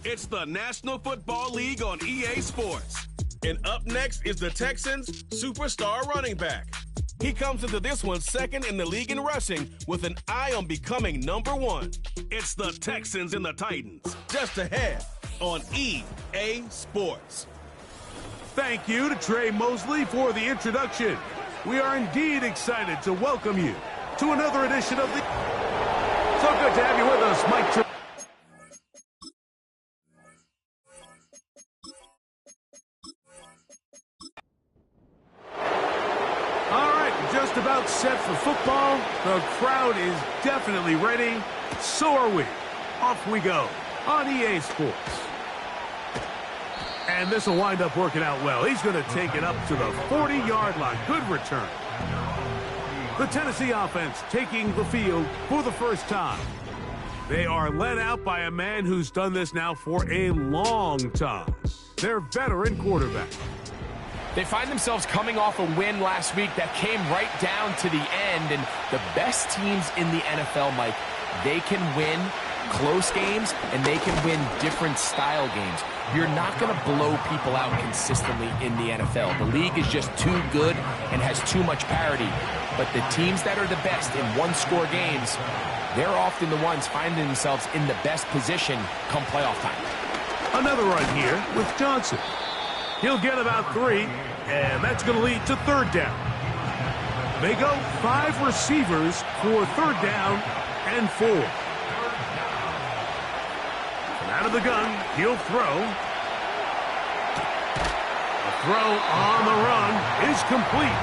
It's the National Football League on EA Sports. And up next is the Texans' superstar running back. He comes into this one second in the league in rushing with an eye on becoming #1. It's the Texans and the Titans, just ahead on EA Sports. Thank you to Trey Mosley for the introduction. We are indeed excited to welcome you to another edition of the... So good to have you with us, Mike. All right, just about set for football. The crowd is definitely ready. So are we. Off we go on EA Sports. And this will wind up working out well. He's going to take it up to the 40-yard line. Good return. The Tennessee offense taking the field for the first time. They are led out by a man who's done this now for a long time. Their veteran quarterback. They find themselves coming off a win last week that came right down to the end. And the best teams in the NFL, Mike, they can win close games and they can win different style games. You're not going to blow people out consistently in the NFL. The league is just too good and has too much parity. But the teams that are the best in one-score games, they're often the ones finding themselves in the best position come playoff time. Another run here with Johnson. He'll get about 3, and that's going to lead to 3rd down. They go 5 receivers for 3rd down and 4. And out of the gun, he'll throw. The throw on the run is complete.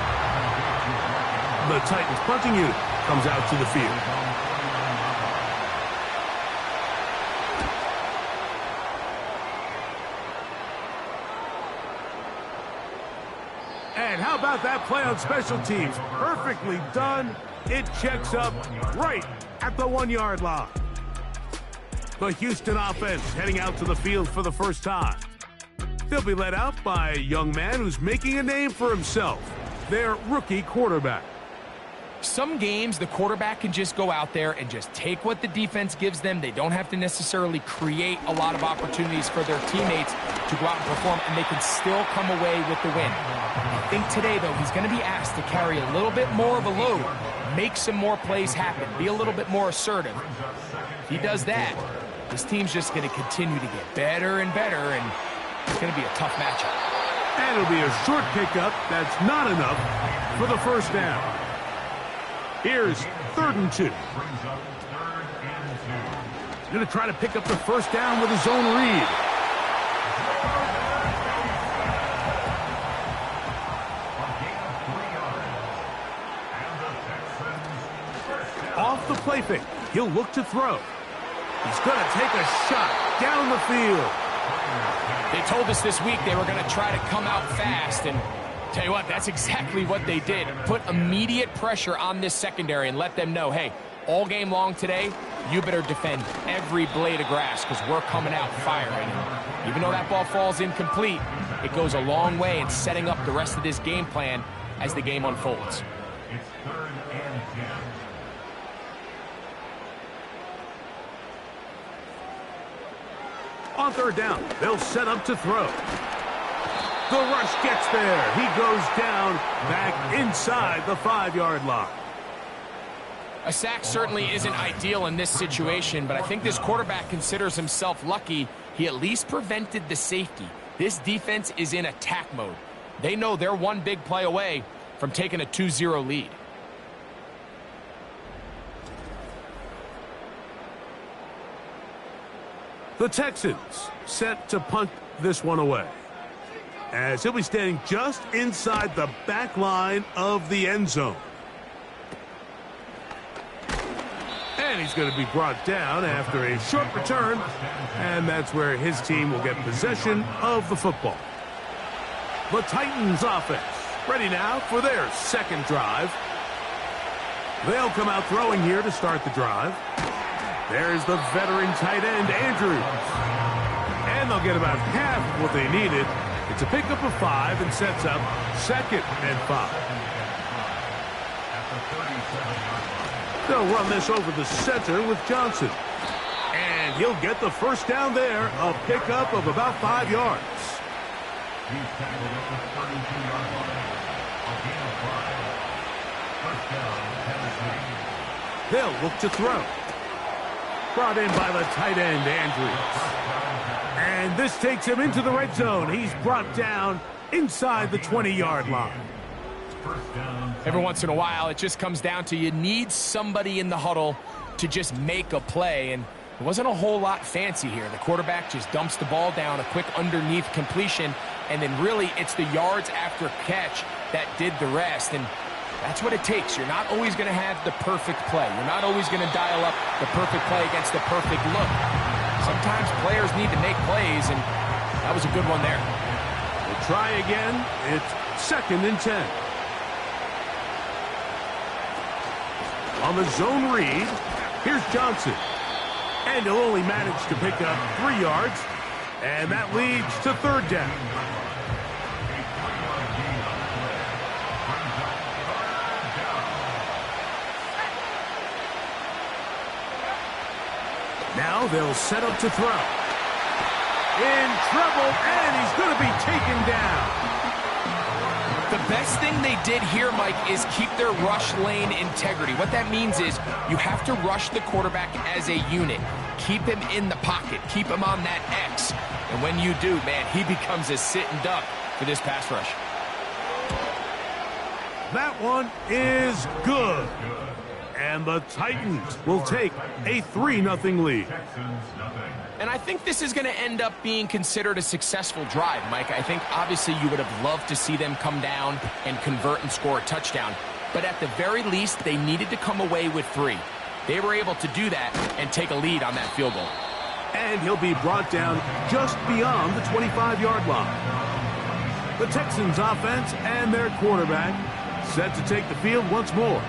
The Titans punting unit comes out to the field. And how about that play on special teams? Perfectly done. It checks up right at the 1-yard line. The Houston offense heading out to the field for the first time. They'll be led out by a young man who's making a name for himself, their rookie quarterback. Some games, the quarterback can just go out there and just take what the defense gives them. They don't have to necessarily create a lot of opportunities for their teammates to go out and perform, and they can still come away with the win. I think today, though, he's going to be asked to carry a little bit more of a load, make some more plays happen, be a little bit more assertive. If he does that, this team's just going to continue to get better and better, and it's going to be a tough matchup. And it'll be a short pickup that's not enough for the first down. Here's 3rd and 2. He's going to try to pick up the first down with his own read. Off the play fake, he'll look to throw. He's going to take a shot down the field. They told us this week they were going to try to come out fast, and tell you what, that's exactly what they did. Put immediate pressure on this secondary and let them know, hey, all game long today, you better defend every blade of grass because we're coming out firing. Even though that ball falls incomplete, it goes a long way in setting up the rest of this game plan as the game unfolds. It's 3rd and 10. On 3rd down, they'll set up to throw. The rush gets there. He goes down back inside the 5-yard line. A sack certainly isn't ideal in this situation, but I think this quarterback considers himself lucky he at least prevented the safety. This defense is in attack mode. They know they're one big play away from taking a 2-0 lead. The Texans set to punt this one away, as he'll be standing just inside the back line of the end zone. And he's going to be brought down after a short return, and that's where his team will get possession of the football. The Titans offense ready now for their 2nd drive. They'll come out throwing here to start the drive. There's the veteran tight end, Andrews. And they'll get about half of what they needed. It's a pickup of 5 and sets up 2nd and 5. They'll run this over the center with Johnson. And he'll get the first down there, a pickup of about 5 yards. He's tackled at the 32-yard line. A gain of 5. First down, Tennessee. They'll look to throw. Brought in by the tight end, Andrews. And this takes him into the red zone. He's brought down inside the 20-yard line. Every once in a while, it just comes down to you need somebody in the huddle to just make a play. And it wasn't a whole lot fancy here. The quarterback just dumps the ball down, a quick underneath completion, and then really it's the yards after catch that did the rest. And that's what it takes. You're not always going to have the perfect play. You're not always going to dial up the perfect play against the perfect look. Sometimes players need to make plays, and that was a good one there. We'll try again. It's 2nd and 10. On the zone read, here's Johnson. And he'll only manage to pick up 3 yards, and that leads to 3rd down. Now they'll set up to throw. In trouble, and he's going to be taken down. The best thing they did here, Mike, is keep their rush lane integrity. What that means is you have to rush the quarterback as a unit. Keep him in the pocket. Keep him on that X. And when you do, man, he becomes a sitting duck for this pass rush. That one is good. And the Titans will take a 3-0 lead. And I think this is going to end up being considered a successful drive, Mike. I think obviously you would have loved to see them come down and convert and score a touchdown. But at the very least, they needed to come away with 3. They were able to do that and take a lead on that field goal. And he'll be brought down just beyond the 25-yard line. The Texans offense and their quarterback set to take the field once more.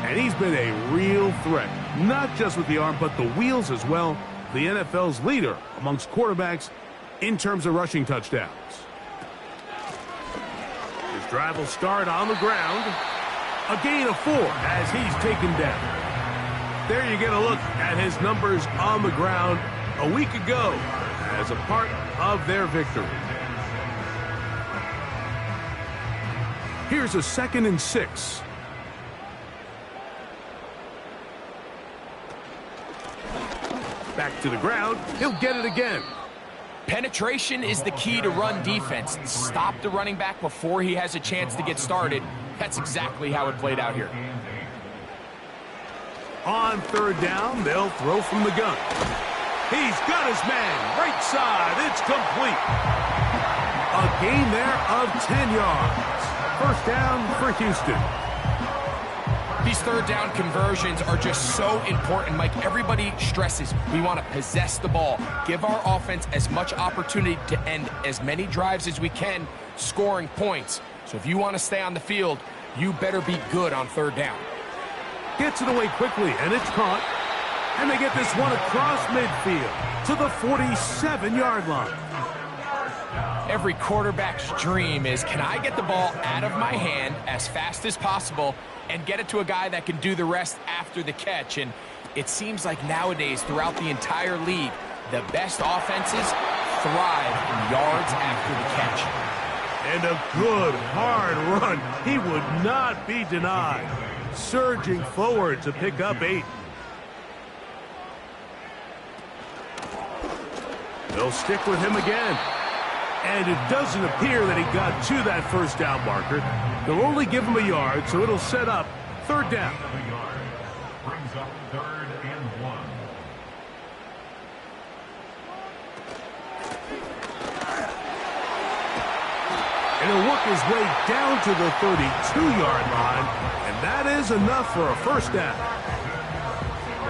And he's been a real threat, not just with the arm, but the wheels as well. The NFL's leader amongst quarterbacks in terms of rushing touchdowns. His drive will start on the ground. A gain of 4 as he's taken down. There you get a look at his numbers on the ground a week ago as a part of their victory. Here's a 2nd and 6. Back to the ground. He'll get it again. Penetration is the key to run defense. Stop the running back before he has a chance to get started. That's exactly how it played out here. On 3rd down, they'll throw from the gun. He's got his man. Right side. It's complete. A gain there of 10 yards. First down for Houston. These 3rd down conversions are just so important, Mike. Everybody stresses we want to possess the ball, give our offense as much opportunity to end as many drives as we can, scoring points. So if you want to stay on the field, you better be good on 3rd down. Gets it away quickly, and it's caught. And they get this one across midfield to the 47-yard line. Every quarterback's dream is, can I get the ball out of my hand as fast as possible and get it to a guy that can do the rest after the catch? And it seems like nowadays, throughout the entire league, the best offenses thrive in yards after the catch. And a good, hard run. He would not be denied. Surging forward to pick up 8. They'll stick with him again. And it doesn't appear that he got to that first down marker. They'll only give him a yard, so it'll set up 3rd down. Brings up 3rd and 1. And he'll work his way down to the 32-yard line, and that is enough for a first down.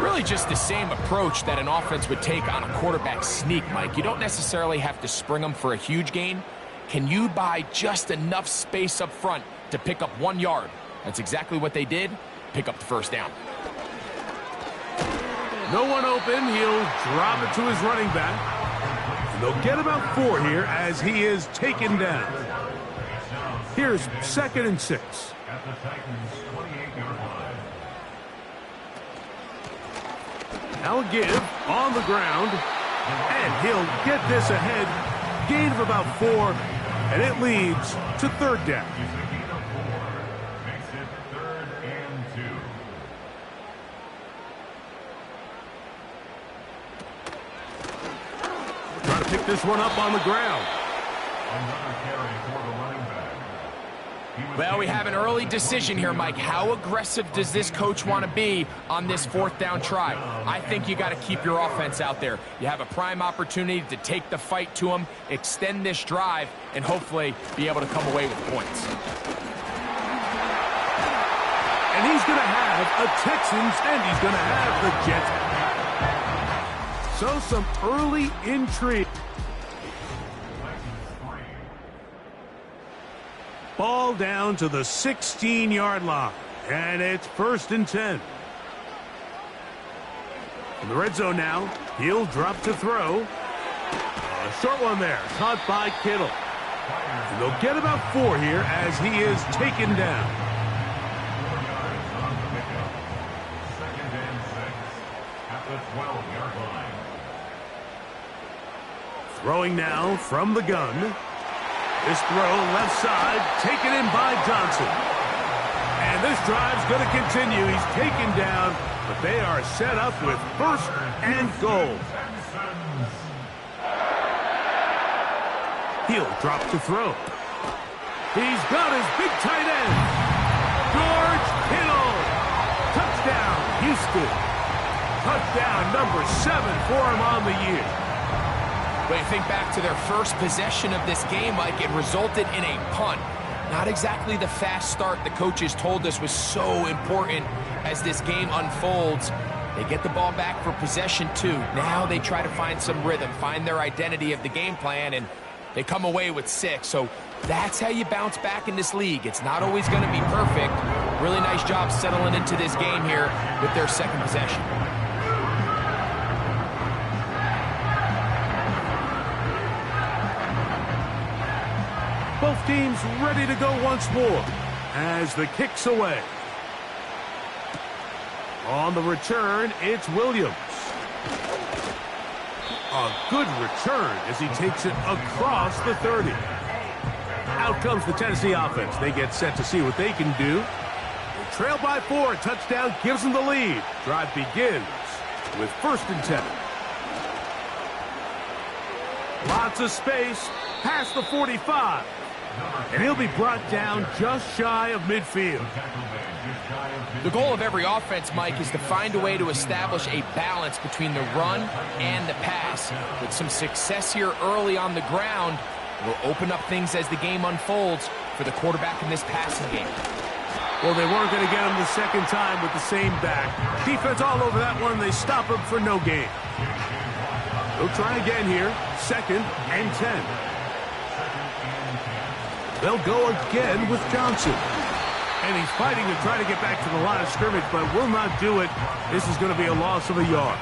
Really just the same approach that an offense would take on a quarterback sneak, Mike. You don't necessarily have to spring them for a huge gain. Can you buy just enough space up front to pick up 1 yard? That's exactly what they did. Pick up the first down. No one open. He'll drop it to his running back. And they'll get about 4 here as he is taken down. Here's 2nd and 6. At the Titans' 28-yard line. Now a give on the ground. And he'll get this ahead. Gain of about 4. And it leads to third down. Makes it 3rd and 2. Trying to pick this one up on the ground. Another carry for the running back. Well, we have an early decision here, Mike. How aggressive does this coach want to be on this 4th down try? I think you got to keep your offense out there. You have a prime opportunity to take the fight to him, extend this drive, and hopefully be able to come away with points. And he's going to have a Texans, and he's going to have the Jets. So some early intrigue. Ball down to the 16-yard line, and it's 1st and 10. In the red zone now, he'll drop to throw. A short one there, caught by Kittle. And they'll get about 4 here as he is taken down. 4 yards on the pickup. 2nd and 6 at the 12-yard line. Throwing now from the gun. This throw left side, taken in by Johnson. And this drive's going to continue. He's taken down, but they are set up with 1st and goal. He'll drop to throw. He's got his big tight end. George Kittle. Touchdown, Houston. Touchdown number 7 for him on the year. But you think back to their first possession of this game, Mike, it resulted in a punt. Not exactly the fast start the coaches told us was so important as this game unfolds. They get the ball back for possession 2. Now they try to find some rhythm, find their identity of the game plan, and they come away with 6. So that's how you bounce back in this league. It's not always going to be perfect. Really nice job settling into this game here with their 2nd possession. Both teams ready to go once more as the kick's away. On the return, it's Williams. A good return as he takes it across the 30. Out comes the Tennessee offense. They get set to see what they can do. They trail by 4. Touchdown gives them the lead. Drive begins with 1st and 10. Lots of space past the 45. And he'll be brought down just shy of midfield. The goal of every offense, Mike, is to find a way to establish a balance between the run and the pass. With some success here early on the ground, will open up things as the game unfolds for the quarterback in this passing game. Well, they weren't going to get him the 2nd time with the same back. Defense all over that one. They stop him for no gain. They'll try again here. 2nd and 10. They'll go again with Johnson. And he's fighting to try to get back to the line of scrimmage, but will not do it. This is going to be a loss of a yard.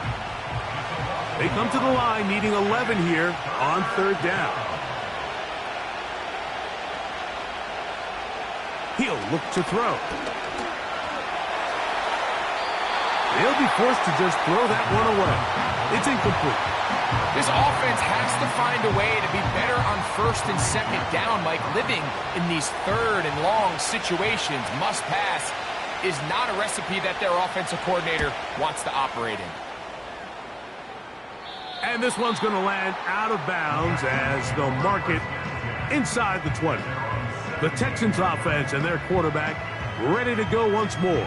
They come to the line needing 11 here on 3rd down. He'll look to throw. He'll be forced to just throw that one away. It's incomplete. This offense has to find a way to be better on 1st and 2nd down, Mike. Living in these 3rd and long situations, must pass, is not a recipe that their offensive coordinator wants to operate in. And this one's going to land out of bounds as they'll mark it inside the 20. The Texans offense and their quarterback ready to go once more.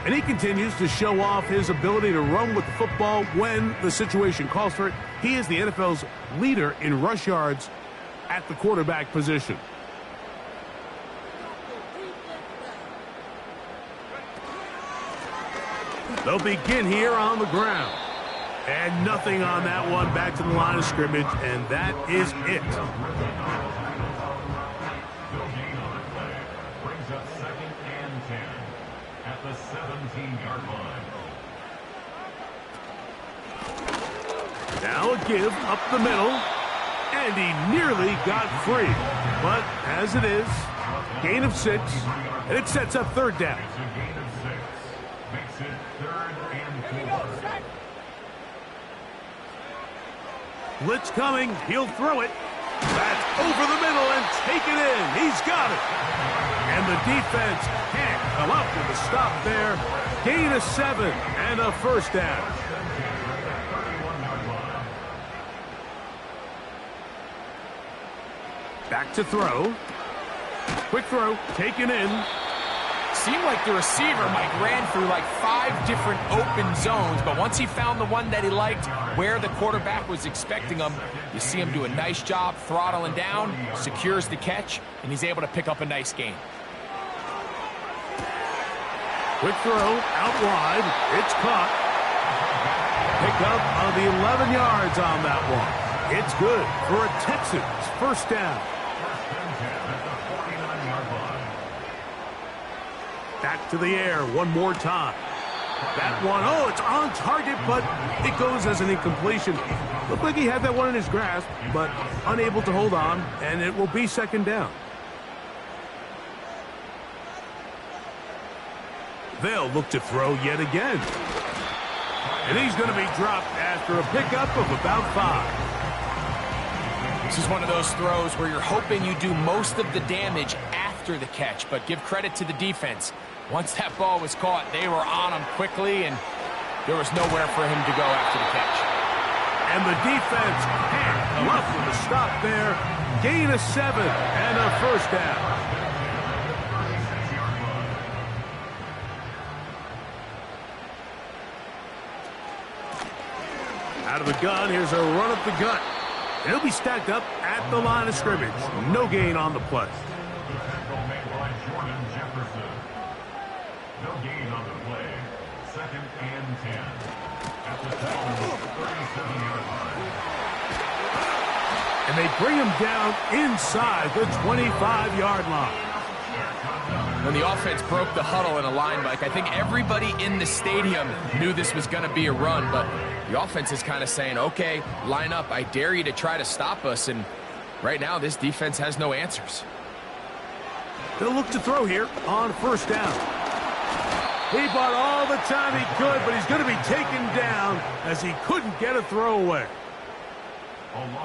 And he continues to show off his ability to run with the football when the situation calls for it. He is the NFL's leader in rush yards at the quarterback position. They'll begin here on the ground. And nothing on that one. Back to the line of scrimmage, and that is it. Brings up 2nd and 10 at the 17-yard line. Now a give up the middle, and he nearly got free. But as it is, gain of 6, and it sets up 3rd down. It's a gain of 6. Makes it 3rd and 4. Blitz coming. He'll throw it. That's over the middle and take it in. He's got it. And the defense can't come up with a stop there. Gain of 7 and a first down. Back to throw. Quick throw, taken in. Seemed like the receiver, Mike, ran through like 5 different open zones, but once he found the one that he liked, where the quarterback was expecting him, you see him do a nice job throttling down, secures the catch, and he's able to pick up a nice gain. Quick throw, out wide. It's caught. Pick up of the 11 yards on that one. It's good for a Texans first down. Back to the air one more time. That one, oh, it's on target, but it goes as an incompletion. Looked like he had that one in his grasp, but unable to hold on, and it will be second down. They'll look to throw yet again. And he's going to be dropped after a pickup of about 5. This is one of those throws where you're hoping you do most of the damage after the catch, but give credit to the defense. Once that ball was caught, they were on him quickly, and there was nowhere for him to go after the catch. And the defense can't come up with a stop there. Gain of 7 and a first down. Out of the gun, here's a run up the gut. And he'll be stacked up at the line of scrimmage. No gain on the play. No gain on the play. 2nd and 10. At the 37-yard line. And they bring him down inside the 25-yard line. When the offense broke the huddle in a line, Mike, I think everybody in the stadium knew this was going to be a run, but the offense is kind of saying, okay, line up. I dare you to try to stop us, and right now this defense has no answers. They'll look to throw here on first down. He bought all the time he could, but he's going to be taken down as he couldn't get a throwaway.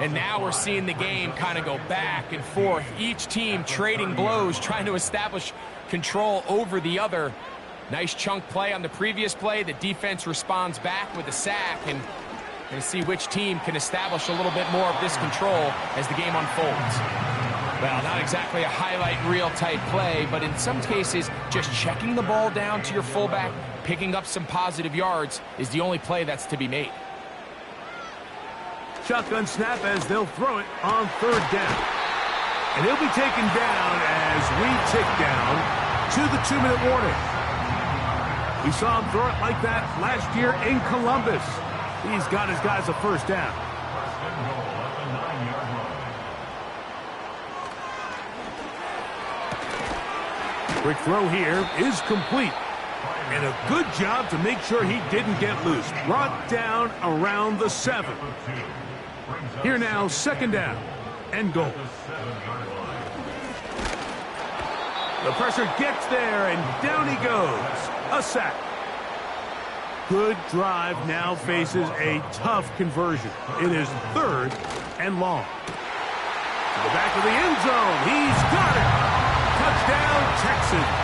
And now we're seeing the game kind of go back and forth. Each team trading blows, trying to establish control over the other. Nice chunk play on the previous play. The defense responds back with a sack, and going to see which team can establish a little bit more of this control as the game unfolds. Well, not exactly a highlight reel type play, but in some cases, just checking the ball down to your fullback, picking up some positive yards is the only play that's to be made. Shotgun snap as they'll throw it on third down. And he'll be taken down as we tick down to the 2-minute warning. We saw him throw it like that last year in Columbus. He's got his guys a first down. Quick throw here is complete. And a good job to make sure he didn't get loose. Brought down around the 7. Here now, second down and goal. The pressure gets there, and down he goes. A sack. Good drive now faces a tough conversion. It is 3rd and long. To the back of the end zone. He's got it. Touchdown, Texans.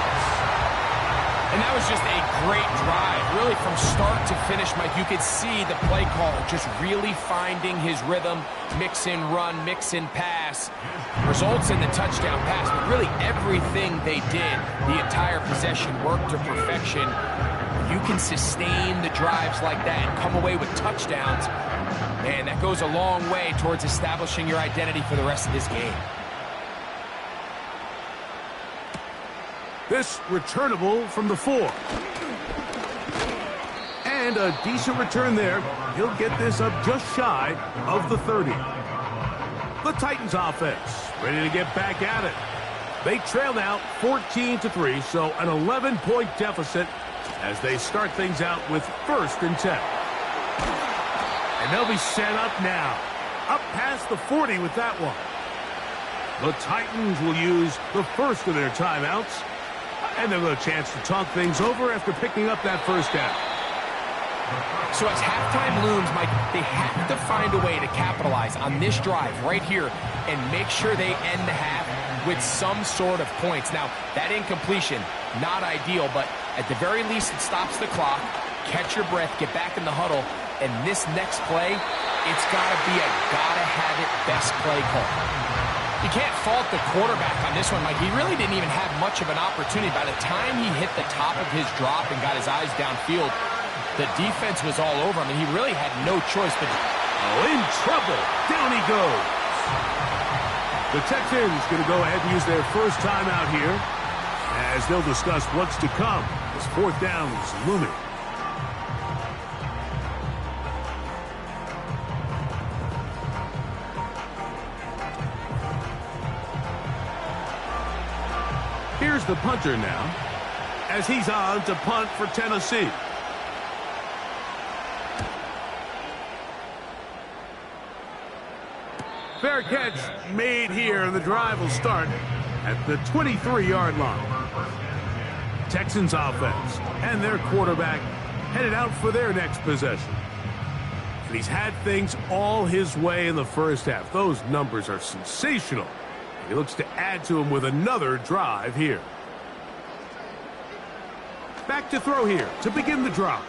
And that was just a great drive, really from start to finish, Mike. You could see the play caller just really finding his rhythm, mix in run, mix in pass. Results in the touchdown pass, but really everything they did, the entire possession worked to perfection. You can sustain the drives like that and come away with touchdowns, man, that goes a long way towards establishing your identity for the rest of this game. This returnable from the 4. And a decent return there. He'll get this up just shy of the 30. The Titans offense ready to get back at it. They trail now 14-3, so an 11-point deficit as they start things out with 1st and 10. And they'll be set up now. Up past the 40 with that one. The Titans will use the first of their timeouts. And they'll have a chance to talk things over after picking up that first down. So as halftime looms, Mike, they have to find a way to capitalize on this drive right here and make sure they end the half with some sort of points. Now, that incompletion, not ideal, but at the very least, it stops the clock. Catch your breath, get back in the huddle, and this next play, it's got to be a gotta-have-it best play call. You can't fault the quarterback on this one, Mike. He really didn't even have much of an opportunity. By the time he hit the top of his drop and got his eyes downfield, the defense was all over him, and he really had no choice but... Oh, in trouble. Down he goes. The Texans going to go ahead and use their first timeout here as they'll discuss what's to come as fourth down is looming. Here's the punter now as he's on to punt for Tennessee. Fair catch made here, and the drive will start at the 23-yard line. Texans offense and their quarterback headed out for their next possession. And he's had things all his way in the first half. Those numbers are sensational. He looks to add to them with another drive here. Back to throw here to begin the drive.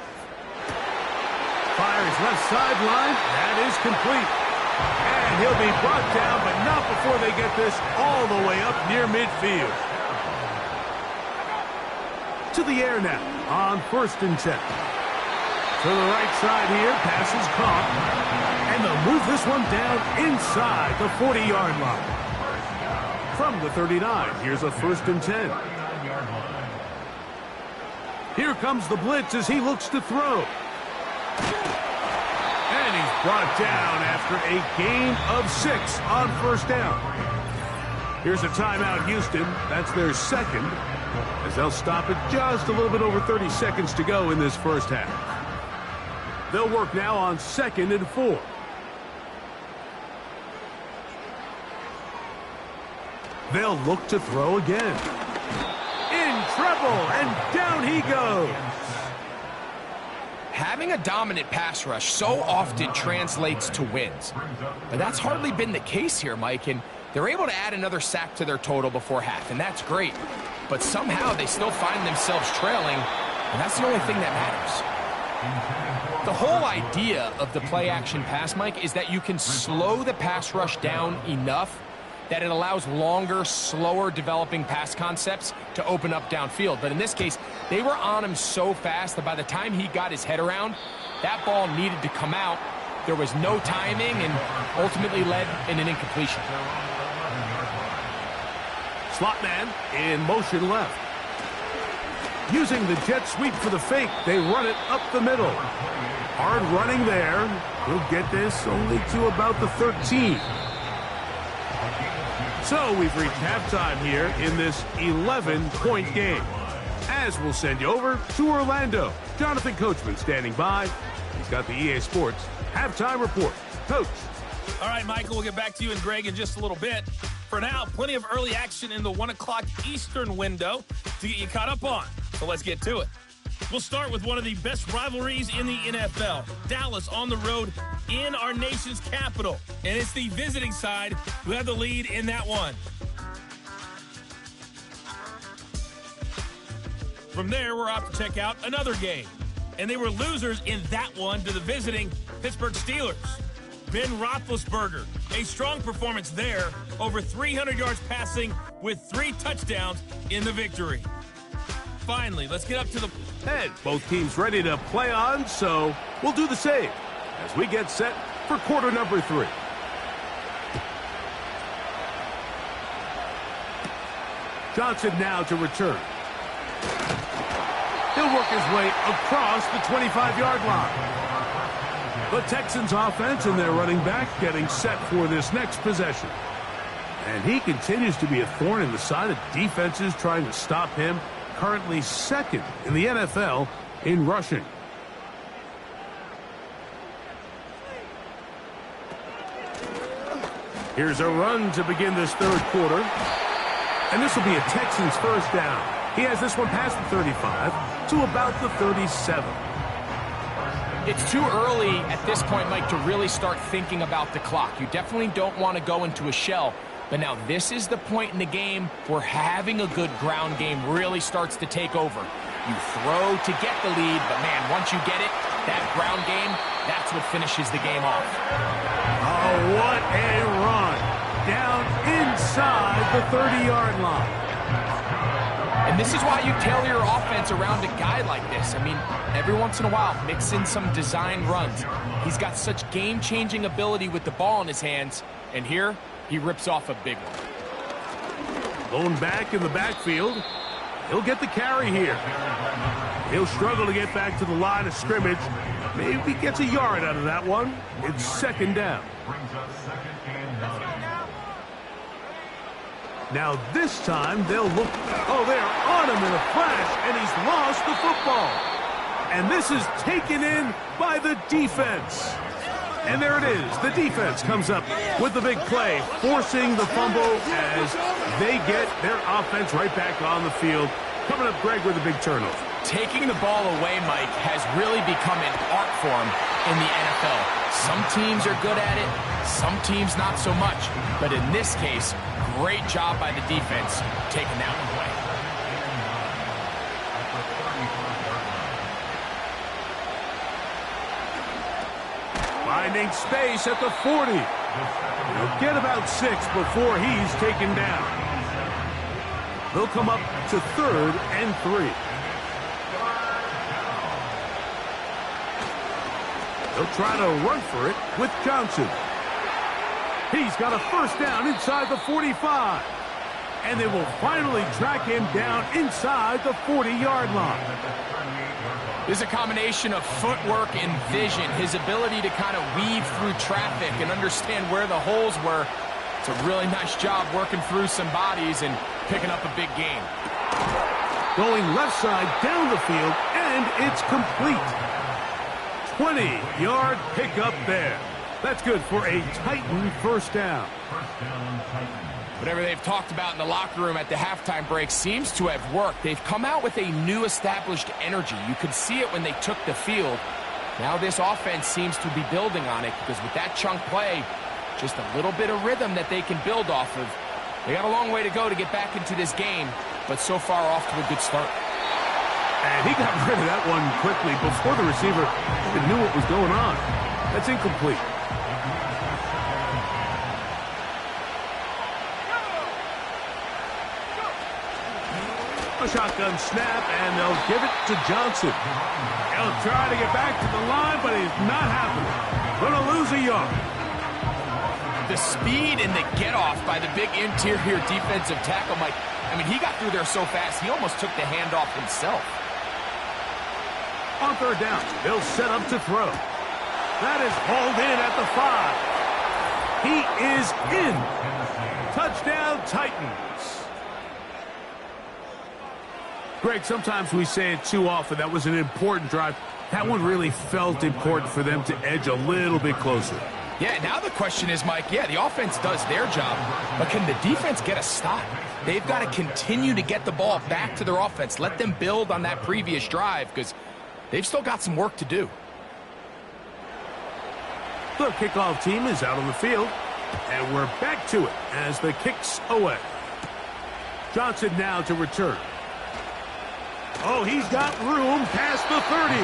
Fires left sideline. That is complete. And he'll be brought down, but not before they get this all the way up near midfield. To the air now on 1st and 10. To the right side here, pass is caught. And they'll move this one down inside the 40-yard line. From the 39, here's a 1st and 10. Here comes the blitz as he looks to throw. And he's brought down after a gain of 6 on 1st down. Here's a timeout, Houston. That's their second, as they'll stop it just a little bit over 30 seconds to go in this first half. They'll work now on 2nd and 4. They'll look to throw again. In trouble, and down he goes. Having a dominant pass rush so often translates to wins. But that's hardly been the case here, Mike, and they're able to add another sack to their total before half, and that's great. But somehow they still find themselves trailing, and that's the only thing that matters. The whole idea of the play-action pass, Mike, is that you can slow the pass rush down enough that it allows longer, slower developing pass concepts to open up downfield. But in this case, they were on him so fast that by the time he got his head around, that ball needed to come out. There was no timing and ultimately led in an incompletion. Slot man in motion left. Using the jet sweep for the fake, they run it up the middle. Hard running there. He'll get this only to about the 13. So we've reached halftime here in this 11-point game. As we'll send you over to Orlando. Jonathan Coachman standing by. He's got the EA Sports halftime report. Coach. All right, Michael, we'll get back to you and Greg in just a little bit. For now, plenty of early action in the 1 o'clock Eastern window to get you caught up on. So let's get to it. We'll start with one of the best rivalries in the NFL. Dallas on the road in our nation's capital. And it's the visiting side who have the lead in that one. From there, we're off to check out another game. And they were losers in that one to the visiting Pittsburgh Steelers. Ben Roethlisberger, a strong performance there, over 300 yards passing with 3 touchdowns in the victory. Finally, let's get up to the head. Both teams ready to play on, so we'll do the same as we get set for quarter number 3. Johnson now to return. He'll work his way across the 25-yard line. The Texans offense and their running back getting set for this next possession. And he continues to be a thorn in the side of defenses trying to stop him. Currently second in the NFL in rushing. Here's a run to begin this third quarter. And this will be a Texans first down. He has this one past the 35 to about the 37. It's too early at this point, Mike, to really start thinking about the clock. You definitely don't want to go into a shell. But now this is the point in the game where having a good ground game really starts to take over. You throw to get the lead, but man, once you get it, that ground game, that's what finishes the game off. Oh, what a run. Down inside the 30-yard line. And this is why you tailor your offense around a guy like this. I mean, every once in a while, mix in some design runs. He's got such game-changing ability with the ball in his hands. And here, he rips off a big one. Going back in the backfield. He'll get the carry here. He'll struggle to get back to the line of scrimmage. Maybe gets a yard out of that one. It's second down. Now this time they'll look. Oh, they're on him in a flash, and he's lost the football. And this is taken in by the defense. And there it is. The defense comes up with the big play, forcing the fumble as they get their offense right back on the field. Coming up, Greg, with a big turnover. Taking the ball away, Mike, has really become an art form in the NFL. Some teams are good at it, some teams not so much. But in this case, great job by the defense taking that one away. Finding space at the 40. He'll get about 6 before he's taken down. They'll come up to 3rd and 3. They'll try to run for it with Johnson. He's got a first down inside the 45. And they will finally track him down inside the 40-yard line. This is a combination of footwork and vision. His ability to kind of weave through traffic and understand where the holes were. It's a really nice job working through some bodies and picking up a big gain. Going left side down the field, and it's complete. 20-yard pickup there. That's good for a Titan first down. Whatever they've talked about in the locker room at the halftime break seems to have worked. They've come out with a new established energy. You could see it when they took the field. Now this offense seems to be building on it because with that chunk play, just a little bit of rhythm that they can build off of. They got a long way to go to get back into this game, but so far off to a good start. And he got rid of that one quickly before the receiver even knew what was going on. That's incomplete. A shotgun snap, and they'll give it to Johnson. He'll try to get back to the line, but he's not happening. Gonna lose a yard. The speed and the get-off by the big interior defensive tackle, Mike. I mean, he got through there so fast, he almost took the handoff himself. On 3rd down, they'll set up to throw. That is hauled in at the 5. He is in. Touchdown, Titans. Greg, sometimes we say it too often. That was an important drive. That one really felt important for them to edge a little bit closer. Yeah, now the question is, Mike, yeah, the offense does their job, but can the defense get a stop? They've got to continue to get the ball back to their offense. Let them build on that previous drive because they've still got some work to do. The kickoff team is out on the field, and we're back to it as the kick's away. Johnson now to return. Oh, he's got room past the 30.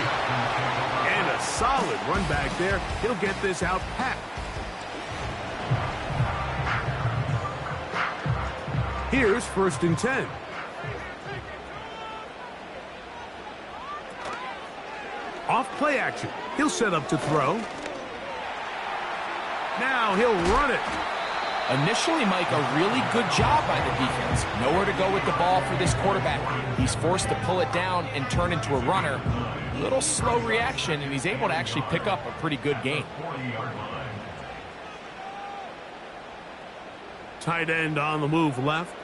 And a solid run back there. He'll get this out pat. Here's 1st and 10. Off play action. He'll set up to throw. Now he'll run it. Initially, Mike, a really good job by the defense. Nowhere to go with the ball for this quarterback. He's forced to pull it down and turn into a runner. A little slow reaction, and he's able to actually pick up a pretty good gain. Tight end on the move left.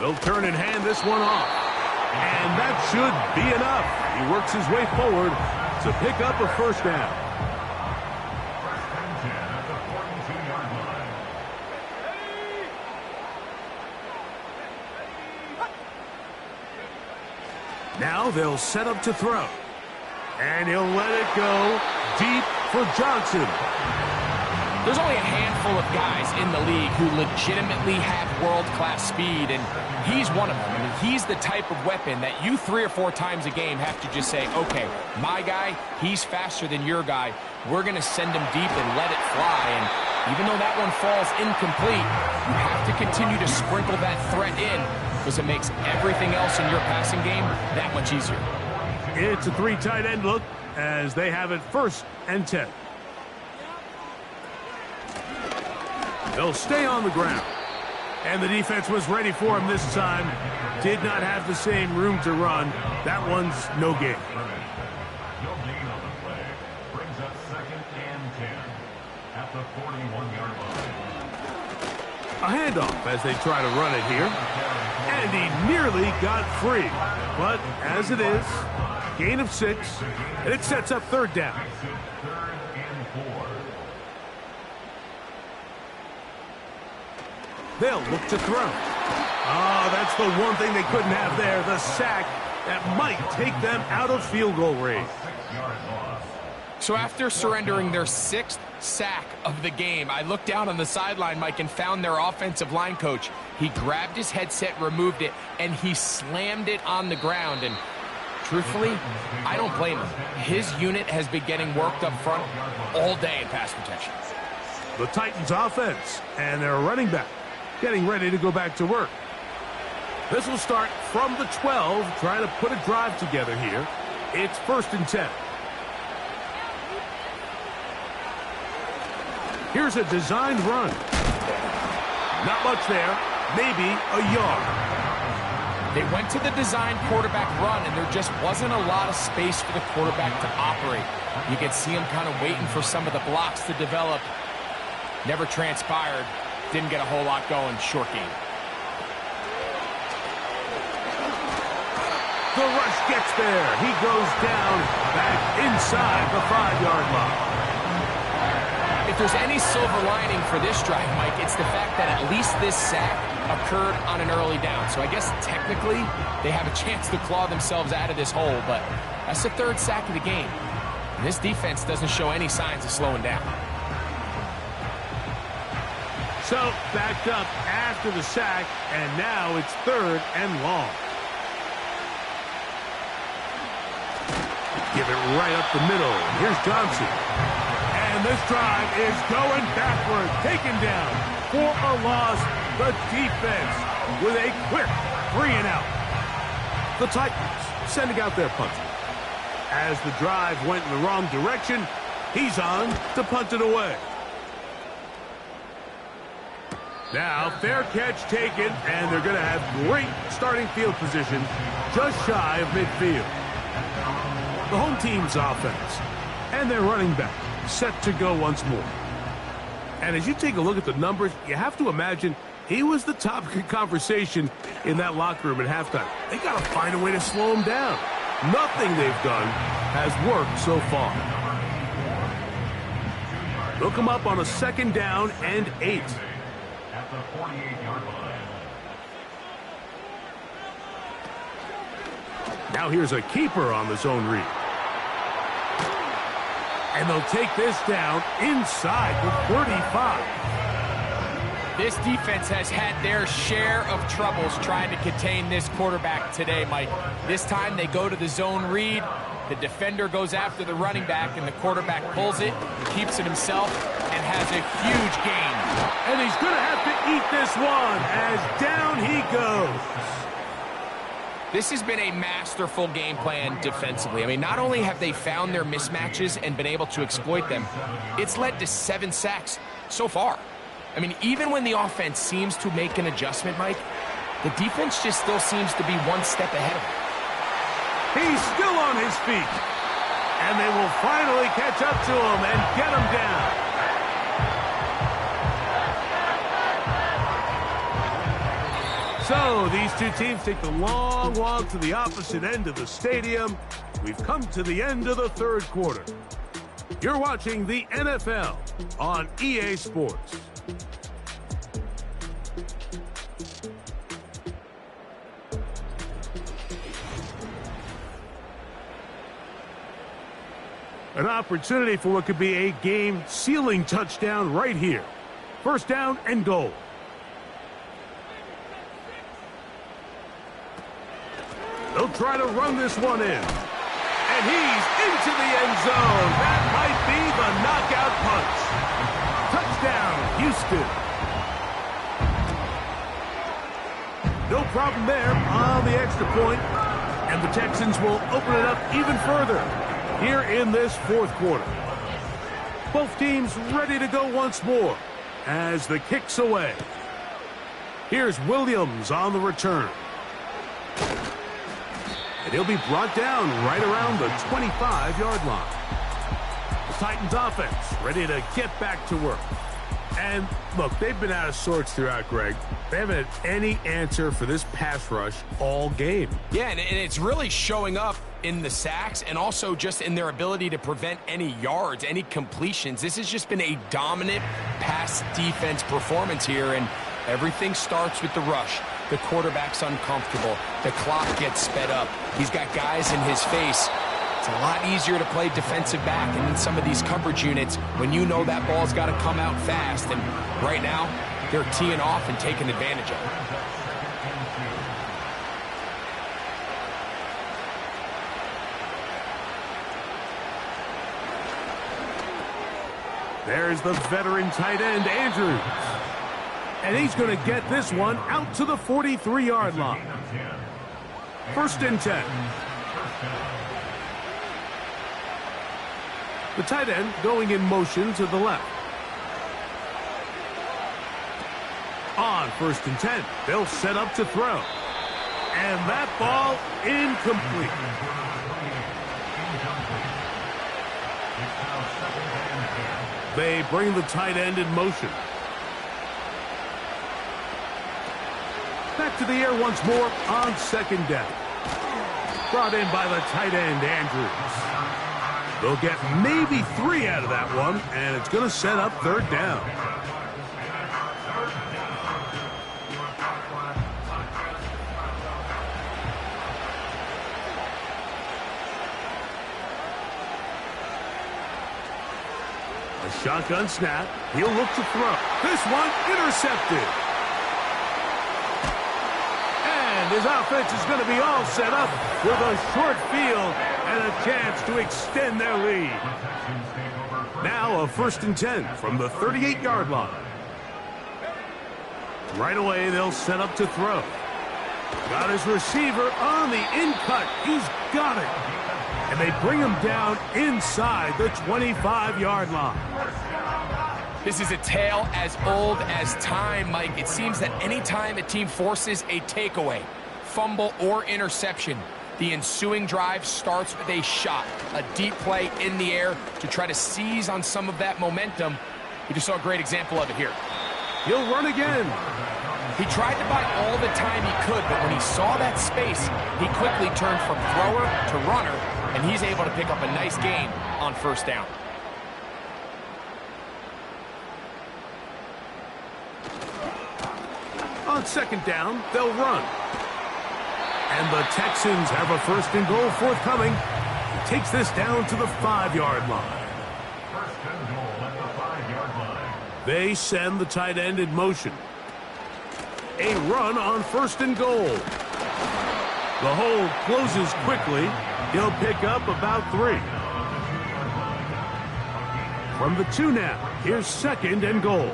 They'll turn and hand this one off. And that should be enough. He works his way forward to pick up a first down. Now they'll set up to throw. And he'll let it go deep for Johnson. There's only a handful of guys in the league who legitimately have world-class speed, and he's one of them. I mean, he's the type of weapon that you 3 or 4 times a game have to just say, okay, my guy, he's faster than your guy. We're going to send him deep and let it fly. And even though that one falls incomplete, you have to continue to sprinkle that threat in because it makes everything else in your passing game that much easier. It's a 3 tight end look as they have it 1st and 10. They'll stay on the ground. And the defense was ready for him this time. Did not have the same room to run. That one's no gain. No gain on the play. Brings up 2nd and 10 at the 41-yard line. A handoff as they try to run it here. And he nearly got free. But as it is, gain of 6. And it sets up 3rd down. 3rd and 4. They'll look to throw. Oh, that's the one thing they couldn't have there, the sack that might take them out of field goal range. So after surrendering their 6th sack of the game, I looked down on the sideline, Mike, and found their offensive line coach. He grabbed his headset, removed it, and he slammed it on the ground. And truthfully, I don't blame him. His unit has been getting worked up front all day in pass protection. The Titans offense and their running back getting ready to go back to work. This will start from the 12, trying to put a drive together here. It's 1st and 10. Here's a designed run. Not much there, maybe a yard. They went to the designed quarterback run, and there just wasn't a lot of space for the quarterback to operate. You could see him kind of waiting for some of the blocks to develop. Never transpired. Didn't get a whole lot going. Short game. The rush gets there. He goes down back inside the 5-yard line. If there's any silver lining for this drive, Mike, it's the fact that at least this sack occurred on an early down. So I guess technically they have a chance to claw themselves out of this hole, but that's the 3rd sack of the game. And this defense doesn't show any signs of slowing down. So backed up after the sack, and now it's 3rd and long. Give it right up the middle. Here's Johnson. And this drive is going backward. Taken down for a loss. The defense with a quick 3 and out. The Titans sending out their punter. As the drive went in the wrong direction, he's on to punt it away. Now, fair catch taken, and they're going to have great starting field position just shy of midfield. The home team's offense and their running back set to go once more. And as you take a look at the numbers, you have to imagine he was the topic of conversation in that locker room at halftime. They got to find a way to slow him down. Nothing they've done has worked so far. They'll come up on a 2nd down and 8. At the 48-yard line. Now here's a keeper on the zone read. And they'll take this down inside the 35. This defense has had their share of troubles trying to contain this quarterback today, Mike. This time they go to the zone read. The defender goes after the running back, and the quarterback pulls it, keeps it himself, and has a huge gain. And he's going to have to eat this one as down he goes. This has been a masterful game plan defensively. I mean, not only have they found their mismatches and been able to exploit them, it's led to 7 sacks so far. I mean, even when the offense seems to make an adjustment, Mike, the defense just still seems to be one step ahead of them. He's still on his feet. And they will finally catch up to him and get him down. So these two teams take the long walk to the opposite end of the stadium. We've come to the end of the 3rd quarter. You're watching the NFL on EA Sports. An opportunity for what could be a game-sealing touchdown right here. First down and goal. They'll try to run this one in. And he's into the end zone. That might be the knockout punch. Touchdown, Houston. No problem there on the extra point. And the Texans will open it up even further here in this fourth quarter. Both teams ready to go once more as the kick's away. Here's Williams on the return. And he'll be brought down right around the 25-yard line. The Titans offense ready to get back to work. And look, they've been out of sorts throughout, Greg. They haven't had any answer for this pass rush all game. Yeah, and it's really showing up in the sacks and also just in their ability to prevent any yards, any completions. This has just been a dominant pass defense performance here, and everything starts with the rush. The quarterback's uncomfortable. The clock gets sped up. He's got guys in his face. It's a lot easier to play defensive back and in some of these coverage units when you know that ball's got to come out fast. And right now, they're teeing off and taking advantage of it. There's the veteran tight end, Andrews. And he's going to get this one out to the 43-yard line. First and 10. The tight end going in motion to the left. On first and 10, they'll set up to throw. And that ball incomplete. They bring the tight end in motion. Back to the air once more on second down. Brought in by the tight end, Andrews. They'll get maybe 3 out of that one, and it's going to set up third down. A shotgun snap. He'll look to throw. This one intercepted. And his offense is going to be all set up with a short field and a chance to extend their lead. Now a first and 10 from the 38-yard line. Right away, they'll set up to throw. Got his receiver on the in-cut. He's got it. And they bring him down inside the 25-yard line. This is a tale as old as time, Mike. It seems that any time a team forces a takeaway, fumble, or interception, the ensuing drive starts with a shot, a deep play in the air to try to seize on some of that momentum. We just saw a great example of it here. He'll run again. He tried to buy all the time he could, but when he saw that space, he quickly turned from thrower to runner, and he's able to pick up a nice gain on first down. On second down, they'll run. And the Texans have a first and goal forthcoming. He takes this down to the 5-yard line. First and goal at the 5-yard line. They send the tight end in motion. A run on first and goal. The hole closes quickly. He'll pick up about 3. From the 2 now, here's second and goal.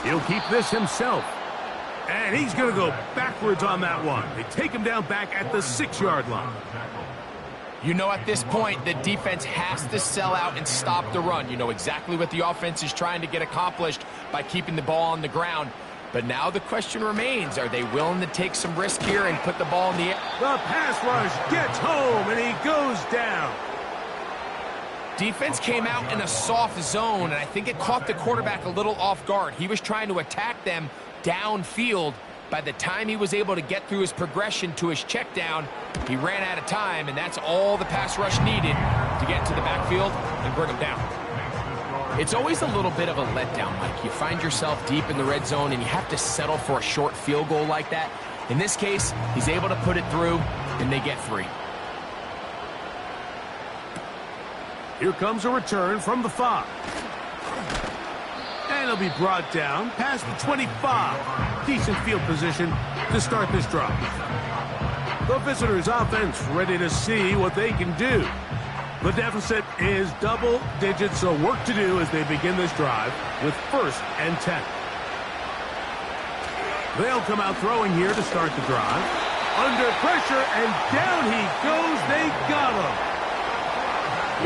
He'll keep this himself. And he's going to go backwards on that one. They take him down back at the 6-yard line. You know, at this point, the defense has to sell out and stop the run. You know exactly what the offense is trying to get accomplished by keeping the ball on the ground. But now the question remains, are they willing to take some risk here and put the ball in the air? The pass rush gets home, and he goes down. Defense came out in a soft zone, and I think it caught the quarterback a little off guard. He was trying to attack them downfield. By the time he was able to get through his progression to his check down, he ran out of time, and that's all the pass rush needed to get to the backfield and bring him down. It's always a little bit of a letdown, Mike. You find yourself deep in the red zone, and you have to settle for a short field goal like that. In this case, he's able to put it through. and they get 3. Here comes a return from the 5. And he'll be brought down past the 25. Decent field position to start this drive. The visitors' offense ready to see what they can do. The deficit is double digits, so work to do as they begin this drive with 1st and 10. They'll come out throwing here to start the drive. Under pressure, and down he goes. They got him.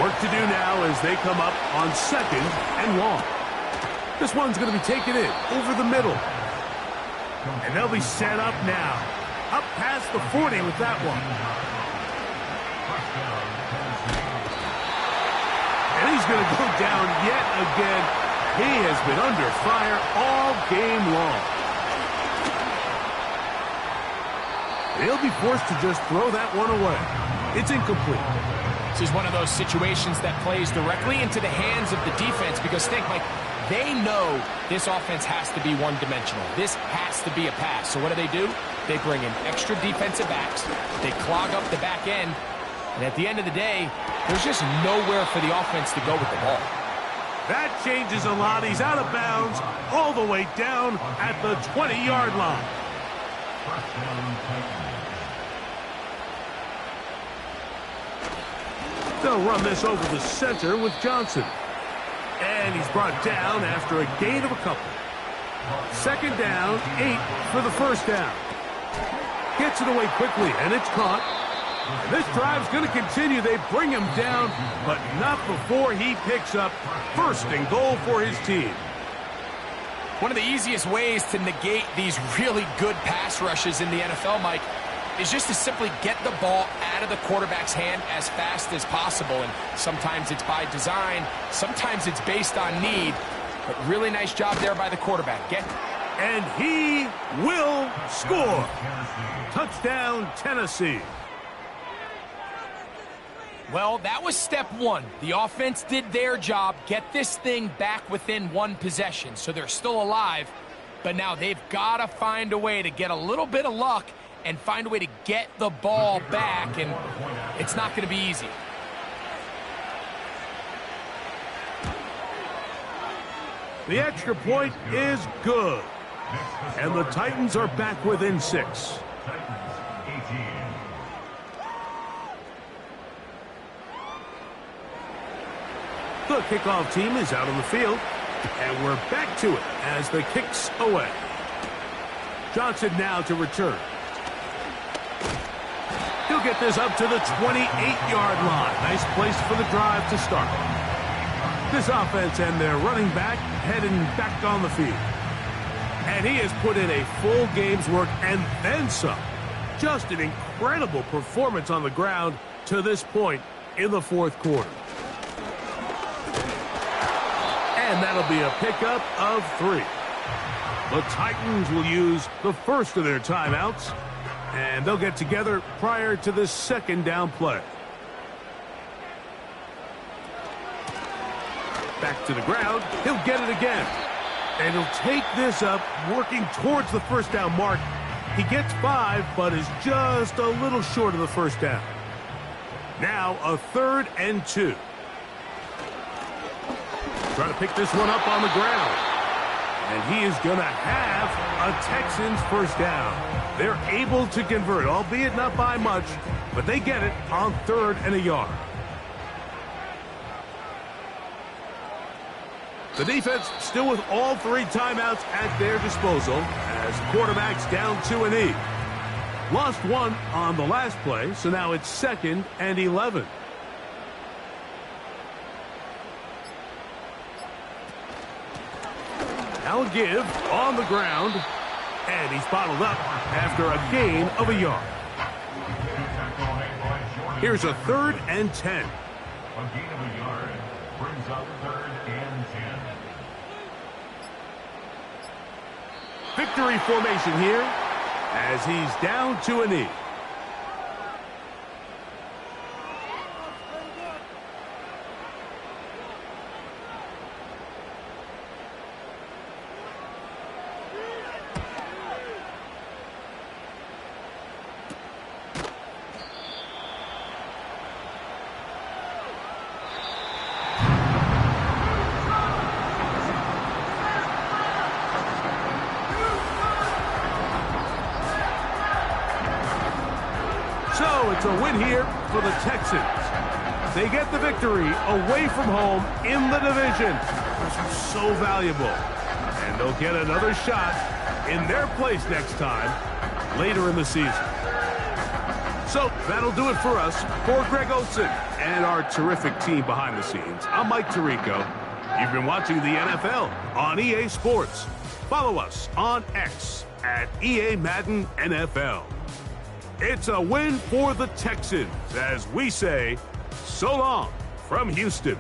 Work to do now as they come up on 2nd and long. This one's going to be taken in over the middle. And they'll be set up now. Up past the 40 with that one. And he's going to go down yet again. He has been under fire all game long. He'll be forced to just throw that one away. It's incomplete. This is one of those situations that plays directly into the hands of the defense because think, Mike, they know this offense has to be one-dimensional. This has to be a pass. So what do? They bring in extra defensive backs. They clog up the back end. And at the end of the day, there's just nowhere for the offense to go with the ball. That changes a lot. He's out of bounds all the way down at the 20-yard line. They'll run this over the center with Johnson. And he's brought down after a gain of a couple. 2nd down, 8 for the 1st down. Gets it away quickly, and it's caught. And this drive's going to continue. They bring him down, but not before he picks up 1st and goal for his team. One of the easiest ways to negate these really good pass rushes in the NFL, Mike, is just to simply get the ball out of the quarterback's hand as fast as possible. And sometimes it's by design, sometimes it's based on need. But really nice job there by the quarterback. And he will score. Touchdown, Tennessee. Well, that was step 1. The offense did their job, get this thing back within 1 possession. So they're still alive, but now they've got to find a way to get a little bit of luck and find a way to get the ball back, and it's not going to be easy. The extra point is good. And the Titans are back within 6. The kickoff team is out on the field. And we're back to it as the kick's away. Johnson now to return. He'll get this up to the 28-yard line. Nice place for the drive to start. This offense and their running back heading back on the field. And he has put in a full game's work and then some. Just an incredible performance on the ground to this point in the 4th quarter. And that'll be a pickup of 3. The Titans will use the first of their timeouts, and they'll get together prior to the 2nd down play. Back to the ground. He'll get it again. And he'll take this up, working towards the 1st down mark. He gets 5, but is just a little short of the 1st down. Now a 3rd and 2. Trying to pick this one up on the ground. And he is going to have a Texans 1st down. They're able to convert, albeit not by much, but they get it on 3rd and a yard. The defense still with all 3 timeouts at their disposal as quarterbacks down to a knee. Lost 1 on the last play, so now it's 2nd and 11. Now a give on the ground, and he's bottled up after a gain of a yard. Here's a 3rd and 10. A gain of a yard brings up 3rd and 10. Victory formation here as he's down to a knee. So it's a win here for the Texans. They get the victory away from home in the division, which is so valuable. And they'll get another shot in their place next time later in the season. So that'll do it for us. For Greg Olson and our terrific team behind the scenes, I'm Mike Tirico. You've been watching the NFL on EA Sports. Follow us on X at EA Madden NFL. It's a win for the Texans as we say so long from Houston.